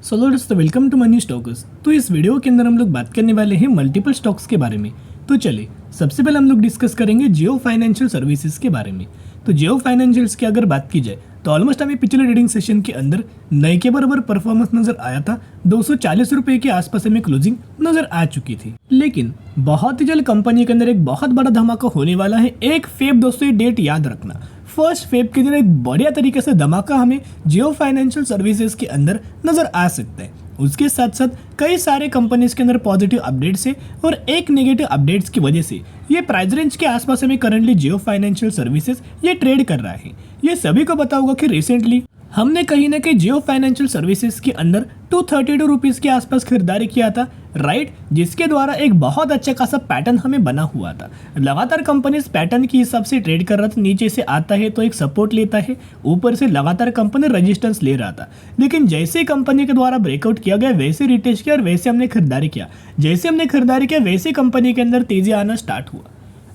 Solo दोस्तों, welcome to money stocks. तो इस वीडियो के अंदर हम लोग बात करने वाले हैं मल्टीपल स्टॉक्स के बारे में। तो चलिए सबसे पहले हम लोग डिस्कस करेंगे जियो फाइनेंशियल सर्विसेज के बारे में। तो जियो फाइनेंशियल्स की अगर बात की जाए तो ऑलमोस्ट हमें पिछले ट्रेडिंग सेशन के अंदर नए के बराबर परफॉर्मेंस नजर आया था। 240 रुपए के आसपास हमें क्लोजिंग नजर आ चुकी थी, लेकिन बहुत ही जल्द कंपनी के अंदर एक बहुत बड़ा धमाका होने वाला है। 1 फेब दोस्तों, ये डेट याद रखना। 1 फेब के दिन एक बढ़िया तरीके से धमाका हमें जियो फाइनेंशियल सर्विसेज के अंदर नजर आ सकता है। उसके साथ साथ कई सारे कंपनीज के अंदर पॉजिटिव अपडेट्स है और एक नेगेटिव अपडेट्स की वजह से ये प्राइस रेंज के आसपास हमें करंटली जियो फाइनेंशियल सर्विसेज ये ट्रेड कर रहा है। ये सभी को पता होगा कि रिसेंटली हमने कहीं ना कहीं जियो फाइनेंशियल सर्विसेज के अंदर 232 रुपीज़ के आसपास खरीदारी किया था, राइट, जिसके द्वारा एक बहुत अच्छा खासा पैटर्न हमें बना हुआ था। लगातार कंपनी इस पैटर्न के हिसाब से ट्रेड कर रहा था। नीचे से आता है तो एक सपोर्ट लेता है, ऊपर से लगातार कंपनी रेजिस्टेंस ले रहा था। लेकिन जैसे ही कंपनी के द्वारा ब्रेकआउट किया गया वैसे रिटेस्ट किया और वैसे हमने खरीदारी किया। जैसे हमने खरीदारी किया वैसे कंपनी के अंदर तेजी आना स्टार्ट हुआ।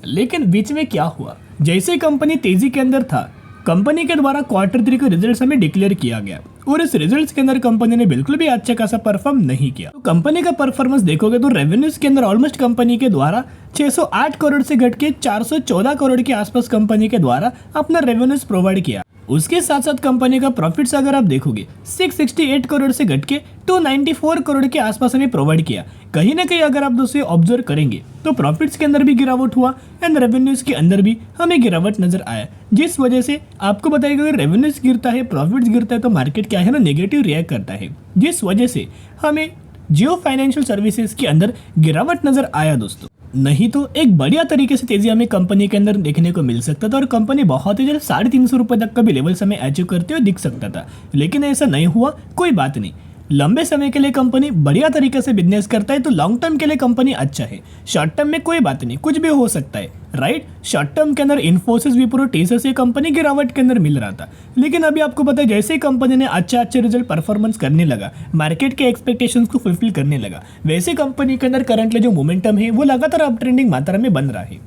लेकिन बीच में क्या हुआ, जैसे कंपनी तेजी के अंदर था, कंपनी के द्वारा Q3 के रिजल्ट्स हमें डिक्लेयर किया गया और इस रिजल्ट्स के अंदर कंपनी ने बिल्कुल भी अच्छा खासा परफॉर्म नहीं किया। तो कंपनी का परफॉर्मेंस देखोगे तो रेवेन्यूज के अंदर ऑलमोस्ट कंपनी के द्वारा 608 करोड़ से घट के 414 करोड़ के आसपास कंपनी के द्वारा अपना रेवेन्यूज प्रोवाइड किया। उसके साथ साथ कंपनी का प्रॉफिट्स अगर आप देखोगे 668 करोड़ से घट के 294 करोड़ के आसपास हमें प्रोवाइड किया। कहीं ना कहीं अगर आप दोस्तों ऑब्जर्व करेंगे तो प्रॉफिट्स के अंदर भी गिरावट हुआ एंड रेवेन्यूज के अंदर भी हमें गिरावट नजर आया, जिस वजह से आपको बताइएगा अगर रेवेन्यूज गिरता है, प्रॉफिट्स गिरता है तो मार्केट क्या है ना, नेगेटिव रिएक्ट करता है, जिस वजह से हमें जियो फाइनेंशियल सर्विसेज के अंदर गिरावट नजर आया दोस्तों। नहीं तो एक बढ़िया तरीके से तेजी हमें कंपनी के अंदर देखने को मिल सकता था और कंपनी बहुत ही जल्द 350 रुपए तक का भी लेवल्स हमें अचीव करते हुए दिख सकता था, लेकिन ऐसा नहीं हुआ। कोई बात नहीं, लंबे समय के लिए कंपनी बढ़िया तरीके से बिजनेस करता है तो लॉन्ग टर्म के लिए कंपनी अच्छा है। शॉर्ट टर्म में कोई बात नहीं, कुछ भी हो सकता है, राइट। शॉर्ट टर्म के अंदर इन्फोसिस, विप्रो, टीसीएस ये कंपनी गिरावट के अंदर मिल रहा था, लेकिन अभी आपको पता है जैसे ही कंपनी ने अच्छे रिजल्ट परफॉर्मेंस करने लगा, मार्केट के एक्सपेक्टेशंस को फुलफिल करने लगा, वैसे कंपनी के अंदर करंटली जो मोमेंटम है वो लगातार अप ट्रेंडिंग मात्रा में बन रहा है।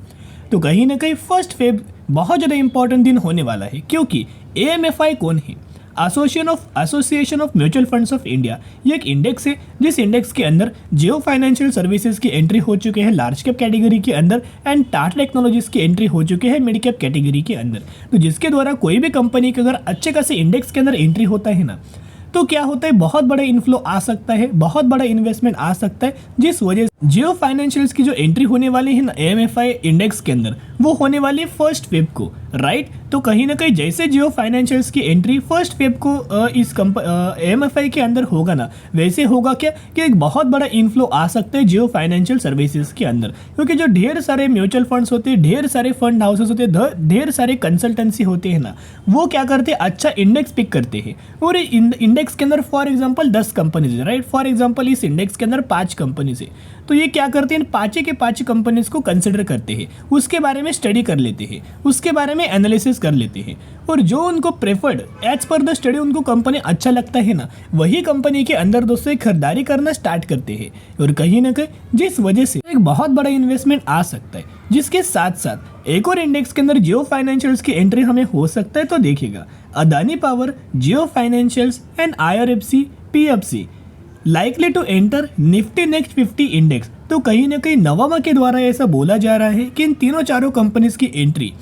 तो कहीं ना कहीं 1 फेब बहुत ज़्यादा इंपॉर्टेंट दिन होने वाला है, क्योंकि AMFI कौन है? Association of mutual funds of India. ये एक इंडेक्स है जिस इंडेक्स के अंदर जियो फाइनेंशियल सर्विसेज की एंट्री हो चुके हैं लार्ज कैप कैटेगरी के अंदर एंड टाटा टेक्नोलॉजीज की एंट्री हो चुके हैं मिड कैप कैटेगरी के अंदर। तो जिसके द्वारा कोई भी कंपनी के अगर अच्छे खासे इंडेक्स के अंदर एंट्री होता है ना, तो क्या होता है, बहुत बड़ा इनफ्लो आ सकता है, बहुत बड़ा इन्वेस्टमेंट आ सकता है, जिस वजह से जियो फाइनेंशियल्स की जो एंट्री होने वाली है ना AMFI इंडेक्स के अंदर वो होने वाली है 1 फेब को, राइट। तो कहीं ना कहीं जैसे जियो फाइनेंशियल्स की एंट्री 1 फेब को इस AMFI के अंदर होगा ना, वैसे होगा क्या कि एक बहुत बड़ा इनफ्लो आ सकता है जियो फाइनेंशियल सर्विसेज के अंदर, क्योंकि जो ढेर सारे म्यूचुअल फंड्स होते हैं, ढेर सारे फंड हाउसेस होते हैं, ढेर सारे कंसल्टेंसी होते हैं ना, वो क्या करते हैं, अच्छा इंडेक्स पिक करते हैं और इंडेक्स के अंदर फॉर एग्जांपल 10 कंपनीज है, राइट। फॉर एग्जांपल इस इंडेक्स के अंदर 5 कंपनीज है, तो ये क्या करते हैं, 5 के 5 कंपनीज को कंसिडर करते हैं, उसके बारे में स्टडी कर लेते हैं, उसके बारे में एनालिसिस कर लेते हैं, और जो उनको preferred as per the study उनको कंपनी अच्छा लगता है ना, वही कंपनी के अंदर दोस्तों खरीदारी करना स्टार्ट करते हैं। और कहीं ना कहीं जिस वजह से एक बहुत बड़ा इन्वेस्टमेंट आ सकता है, जिसके साथ साथ एक और इंडेक्स के अंदर जियो फाइनेंशियल्स की एंट्री हमें हो सकता है। तो देखिएगा, Adani power, Jio financials and IRFC PFC likely to enter Nifty next 50 index. तो कहीं ना कहीं नवामा के द्वारा ऐसा बोला जा रहा है कि इन तीनों चारों कंपनीज की एंट्री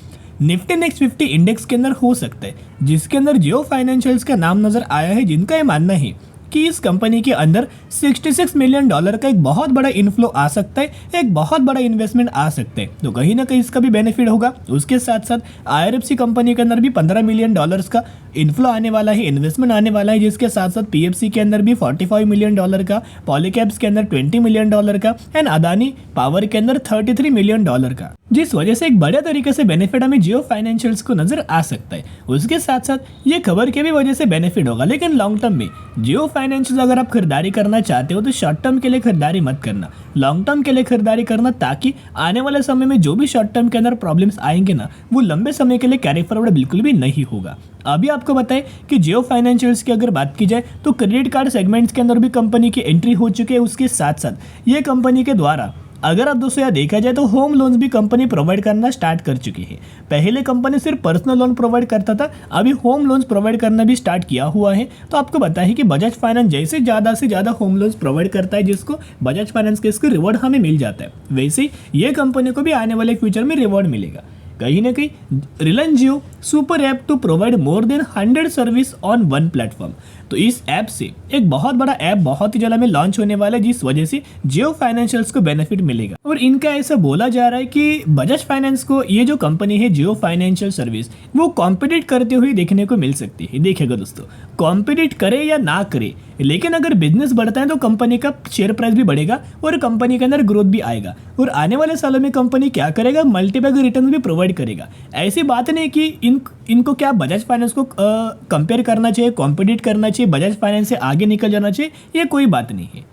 निफ्टी नेक्स्ट 50 इंडेक्स के अंदर हो सकता है, जिसके अंदर जियो फाइनेंशियल्स का नाम नजर आया है, जिनका ये मानना है कि इस कंपनी के अंदर $66 मिलियन का एक बहुत बड़ा इनफ्लो आ सकता है, एक बहुत बड़ा इन्वेस्टमेंट आ सकता है। तो कहीं ना कहीं इसका भी बेनिफिट होगा। उसके साथ साथ IRFC कंपनी के अंदर भी $15 मिलियन का इनफ्लो आने वाला है, इन्वेस्टमेंट आने वाला है, जिसके साथ साथ PFC के अंदर भी $45 मिलियन का, पॉलीकैब्स के अंदर $20 मिलियन का एंड अदानी पावर के अंदर $33 मिलियन का, जिस वजह से एक बढ़िया तरीके से बेनिफिट हमें जियो फाइनेंशियल्स को नजर आ सकता है। उसके साथ साथ ये खबर के भी वजह से बेनिफिट होगा, लेकिन लॉन्ग टर्म में जियो फाइनेंशियल्स अगर आप खरीदारी करना चाहते हो तो शॉर्ट टर्म के लिए खरीदारी मत करना, लॉन्ग टर्म के लिए खरीदारी करना, ताकि आने वाले समय में जो भी शॉर्ट टर्म के अंदर प्रॉब्लम्स आएंगे ना, वो लंबे समय के लिए कैरी फॉरवर्ड बिल्कुल भी नहीं होगा। अभी आपको बताएं कि जियो फाइनेंशियल्स की अगर बात की जाए तो क्रेडिट कार्ड सेगमेंट्स के अंदर भी कंपनी की एंट्री हो चुकी है। उसके साथ साथ ये कंपनी के द्वारा अगर आप दोस्तों यहाँ देखा जाए तो होम लोन्स भी कंपनी प्रोवाइड करना स्टार्ट कर चुकी है। पहले कंपनी सिर्फ पर्सनल लोन प्रोवाइड करता था, अभी होम लोन्स प्रोवाइड करना भी स्टार्ट किया हुआ है। तो आपको पता है कि बजाज फाइनेंस जैसे ज़्यादा से ज़्यादा होम लोन्स प्रोवाइड करता है, जिसको बजाज फाइनेंस के इसको रिवॉर्ड हमें मिल जाता है, वैसे ही ये कंपनी को भी आने वाले फ्यूचर में रिवॉर्ड मिलेगा। कहीं ना कहीं Reliance Jio super app to provide more than 100 service on one platform. तो इस ऐप से एक बहुत बड़ा ऐप बहुत ही जल्द में लॉन्च होने वाला है, जिस वजह से जियो फाइनेंशियल्स को बेनिफिट मिलेगा। और इनका ऐसा बोला जा रहा है कि बजाज फाइनेंस को ये जो कंपनी है जियो फाइनेंशियल सर्विस, वो कॉम्पिटिट करते हुए देखने को मिल सकती है। देखिएगा दोस्तों, कॉम्पिटिट करे या ना करे, लेकिन अगर बिजनेस बढ़ता है तो कंपनी का शेयर प्राइस भी बढ़ेगा और कंपनी के अंदर ग्रोथ भी आएगा। और आने वाले सालों में कंपनी क्या करेगा, मल्टीपल रिटर्न भी प्रोवाइड करेगा। ऐसी बात नहीं कि इनको क्या बजाज फाइनेंस को कंपेयर करना चाहिए, कॉम्पिटिट करना चाहिए, बजाज फाइनेंस से आगे निकल जाना चाहिए, ये कोई बात नहीं है,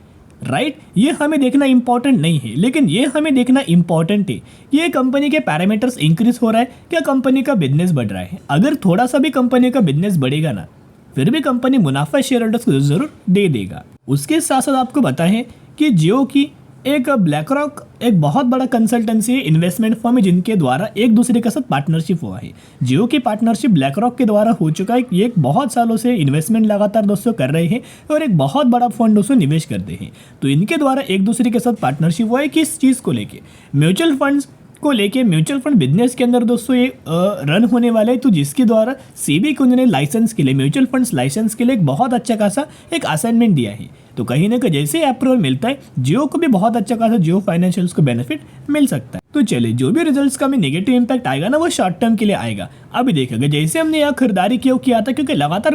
राइट। ये हमें देखना इंपॉर्टेंट नहीं है, लेकिन ये हमें देखना इंपॉर्टेंट है कि ये कंपनी के पैरामीटर्स इंक्रीज हो रहा है, क्या कंपनी का बिजनेस बढ़ रहा है। अगर थोड़ा सा भी कंपनी का बिजनेस बढ़ेगा ना, फिर भी कंपनी मुनाफा शेयर होल्डर्स को जरूर दे देगा। उसके साथ साथ आपको बताएं कि जियो की एक ब्लैक रॉक एक बहुत बड़ा कंसल्टेंसी है, इन्वेस्टमेंट फर्म है, जिनके द्वारा एक दूसरे के साथ पार्टनरशिप हुआ है। जियो की पार्टनरशिप ब्लैक रॉक के द्वारा हो चुका है। ये एक बहुत सालों से इन्वेस्टमेंट लगातार दोस्तों कर रहे हैं और एक बहुत बड़ा फंड दोस्तों निवेश करते हैं। तो इनके द्वारा एक दूसरे के साथ पार्टनरशिप हुआ है। किस चीज़ को लेके, म्यूचुअल फंड्स को लेके। म्यूचुअल फंड बिजनेस के अंदर दोस्तों ये रन होने वाले हैं, तो जिसके द्वारा सेबी को उन्होंने लाइसेंस के लिए, म्यूचुअल फंड्स लाइसेंस के लिए एक बहुत अच्छा खासा एक असाइनमेंट दिया है। तो कहीं ना कहीं जैसे अप्रूवल मिलता है, जियो को भी बहुत अच्छा खासा जियो फाइनेंशियल्स को बेनिफिट मिल सकता है। तो चलिए, जो भी रिजल्ट्स का में नेगेटिव इंपैक्ट आएगा ना, वो शॉर्ट टर्म के लिए आएगा। अभी देखेंगे जैसे हमने यहाँ खरीदारी क्यों किया था, क्योंकि लगातार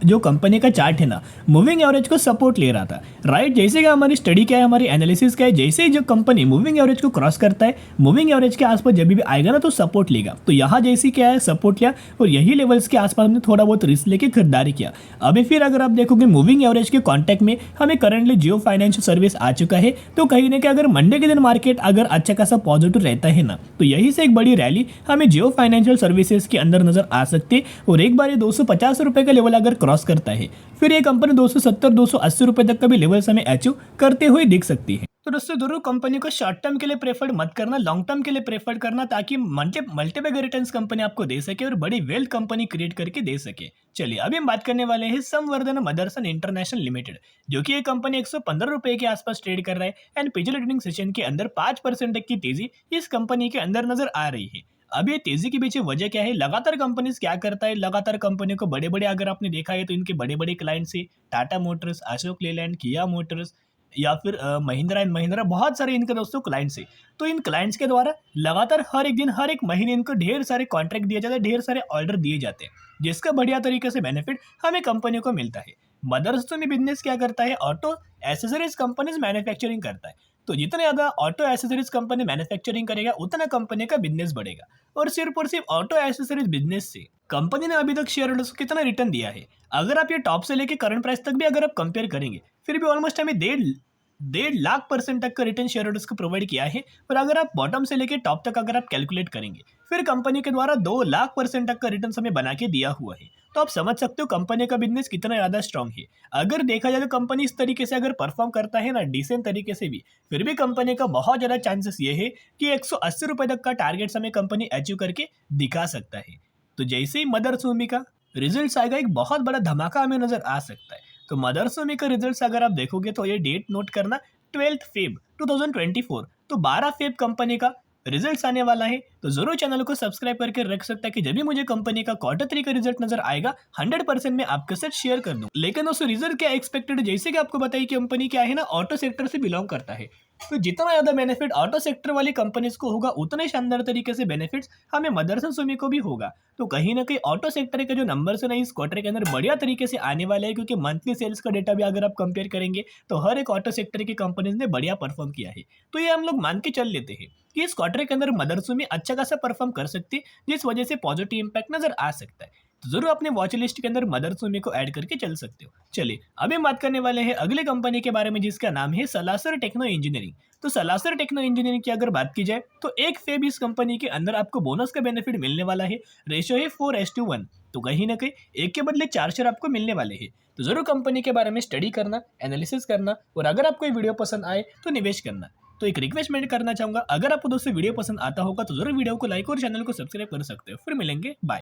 जो कंपनी का चार्ट है ना, मूविंग एवरेज को सपोर्ट ले रहा था, राइट। जैसे कि हमारी स्टडी क्या है, हमारी एनालिसिस क्या है, जैसे ही जो कंपनी मूविंग एवरेज को क्रॉस करता है, मूविंग एवरेज के आसपास जब भी आएगा ना, तो सपोर्ट लेगा। तो यहाँ जैसे क्या है, सपोर्ट लिया और यही लेवल्स के आसपास हमने थोड़ा बहुत रिस्क लेके खरीदारी किया। अभी फिर अगर आप देखोगे मूविंग एवरेज के कॉन्टेक्ट में हमें करंटली जियो फाइनेंशियल सर्विस आ चुका है। तो कहीं ना कहीं अगर मंडे के दिन मार्केट अगर अच्छा खासा पॉजिटिव रहता है ना, तो यही से एक बड़ी रैली हमें जियो फाइनेंशियल सर्विसेज के अंदर नजर आ सकती है। और एक बार ये 250 रुपए का लेवल अगर क्रॉस करता है, फिर ये कंपनी 270-280 रुपए तक का भी लेवल्स हमें अचीव करते हुए दिख सकती है। तो दोस्तों जरूर कंपनी को शॉर्ट टर्म के लिए प्रेफर्ड मत करना, लॉन्ग टर्म के लिए प्रेफर्ड करना, ताकि मल्टीपल रिटर्न्स कंपनी आपको दे सके और बड़ी वेल्थ कंपनी क्रिएट करके दे सके। चलिए, अभी हम बात करने वाले हैं संवर्धन मदरसन इंटरनेशनल लिमिटेड, जो कि ये कंपनी 115 रुपए के आसपास ट्रेड कर रहा है। एंड पिछले ट्रेडिंग सेशन के अंदर 5% तक की तेजी इस कंपनी के अंदर नजर आ रही है। अब ये तेजी के पीछे वजह क्या है, लगातार कंपनीज क्या करता है, लगातार कंपनी को बड़े बड़े, अगर आपने देखा है तो इनके बड़े बड़े क्लाइंट्स है टाटा मोटर्स, अशोक लेलैंड, किया मोटर्स या फिर महिंद्रा एंड महिंद्रा, बहुत सारे इनके दोस्तों क्लाइंट्स है। तो इन क्लाइंट्स के द्वारा लगातार हर एक दिन, हर एक महीने इनको ढेर सारे कॉन्ट्रैक्ट दिए जाते हैं, ढेर सारे ऑर्डर दिए जाते हैं, जिसका बढ़िया तरीके से बेनिफिट हमें कंपनी को मिलता है। मदरसन बिजनेस क्या करता है, ऑटो एसेसरीज कंपनीज मैन्युफैक्चरिंग करता है। तो जितना ज़्यादा ऑटो एसेसरीज कंपनी मैन्युफैक्चरिंग करेगा, उतना कंपनी का बिजनेस बढ़ेगा। और सिर्फ ऑटो एसेसरीज बिजनेस से कंपनी ने अभी तक शेयर होल्डर्स को कितना रिटर्न दिया है, अगर आप ये टॉप से लेके करंट प्राइस तक भी अगर आप कंपेयर करेंगे, फिर भी ऑलमोस्ट हमें 1.5 लाख% तक का रिटर्न शेयर होल्डर्स को प्रोवाइड किया है। और अगर आप बॉटम से लेके टॉप तक अगर आप कैलकुलेट करेंगे, फिर कंपनी के द्वारा 2 लाख% तक का रिटर्न हमें बना के दिया हुआ है। तो आप समझ सकते हो कंपनी का बिजनेस कितना ज़्यादा स्ट्रांग है। अगर देखा जाए तो कंपनी इस तरीके से अगर परफॉर्म करता है ना, डिसेंट तरीके से भी, फिर भी कंपनी का बहुत ज़्यादा चांसेस ये है कि 180 रुपये तक का टारगेट हमें कंपनी अचीव करके दिखा सकता है। तो जैसे ही मदरसोमी का रिजल्ट आएगा, एक बहुत बड़ा धमाका हमें नजर आ सकता है। तो मदरसोमी का रिजल्ट अगर आप देखोगे तो ये डेट नोट करना, 12 फेब 2024, तो 12 फेब कंपनी का रिजल्ट्स आने वाला है। तो जरूर चैनल को सब्सक्राइब करके रख सकता है कि जब भी मुझे कंपनी का Q3 का रिजल्ट नजर आएगा, 100% मैं आपके साथ शेयर कर दूं। लेकिन उस रिजल्ट क्या एक्सपेक्टेड, जैसे कि आपको बताइए कि कंपनी क्या है ना, ऑटो सेक्टर से बिलोंग करता है। तो जितना ज्यादा बेनिफिट ऑटो सेक्टर वाली कंपनीज को होगा, उतने शानदार तरीके से बेनिफिट्स हमें मदरसन सुमी को भी होगा। तो कहीं ना कहीं ऑटो सेक्टर के जो नंबर्स है ना, इस क्वार्टर के अंदर बढ़िया तरीके से आने वाले हैं, क्योंकि मंथली सेल्स का डेटा भी अगर आप कंपेयर करेंगे, तो हर एक ऑटो सेक्टर की कंपनीज ने बढ़िया परफॉर्म किया है। तो ये हम लोग मान के चल लेते हैं कि इस क्वार्टर के अंदर मदरसुमी अच्छा खासा परफॉर्म कर सकती है, जिस वजह से पॉजिटिव इंपैक्ट नजर आ सकता है। तो जरूर अपने वॉच लिस्ट के अंदर मदरसुमी को ऐड करके चल सकते हो। चलिए, अभी हम बात करने वाले हैं अगले कंपनी के बारे में, जिसका नाम है सलासर टेक्नो इंजीनियरिंग। तो सलासर टेक्नो इंजीनियरिंग की अगर बात की जाए, तो एक फेब इस कंपनी के अंदर आपको बोनस का बेनिफिट मिलने वाला है। रेशो है 4:1। तो कहीं ना कहीं एक के बदले 4 शेयर आपको मिलने वाले हैं। तो जरूर कंपनी के बारे में स्टडी करना, एनालिसिस करना, और अगर आपको ये वीडियो पसंद आए तो निवेश करना। तो एक रिक्वेस्ट मैं करना चाहूंगा, अगर आपको दोस्तों वीडियो पसंद आता होगा तो जरूर वीडियो को लाइक और चैनल को सब्सक्राइब कर सकते हो। फिर मिलेंगे, बाय।